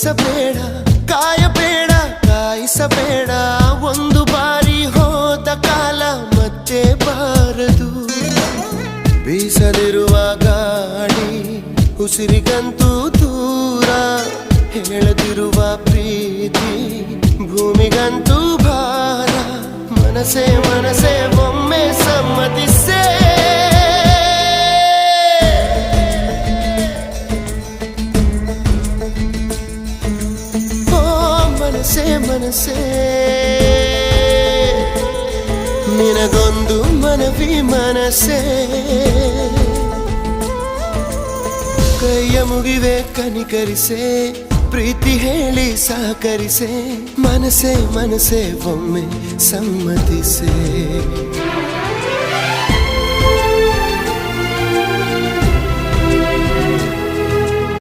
ಬಯಸಬೇಡ ಕಾಯಬೇಡ ಕಾಯಿಸಬೇಡ ಒಂದು ಬಾರಿ ಹೋದ ಕಾಲ ಮತ್ತೆ ಬಾರದು ಬೀಸಲಿರುವ ಗಾಳಿ ಉಸಿರಿಗಂತೂ ದೂರ ಹೇಳದಿರುವ ಪ್ರೀತಿ ಭೂಮಿಗಂತೂ ಭಾರ ಮನಸೇ ಮನಸೇ ಒಮ್ಮೆ ಸಮ್ಮತಿಸೇ ಮನಸೇ ಮನಸೇ ನಿನಗೊಂದು ಮನವಿ ಮನಸೇ ಕೈಯ ಮುಗಿವೆ ಕನಿಕರಿಸೆ ಪ್ರೀತಿ ಹೇಳಿ ಸಹಕರಿಸೆ ಮನಸೇ ಮನಸೇ ಒಮ್ಮೆ ಸಮ್ಮತಿಸೆ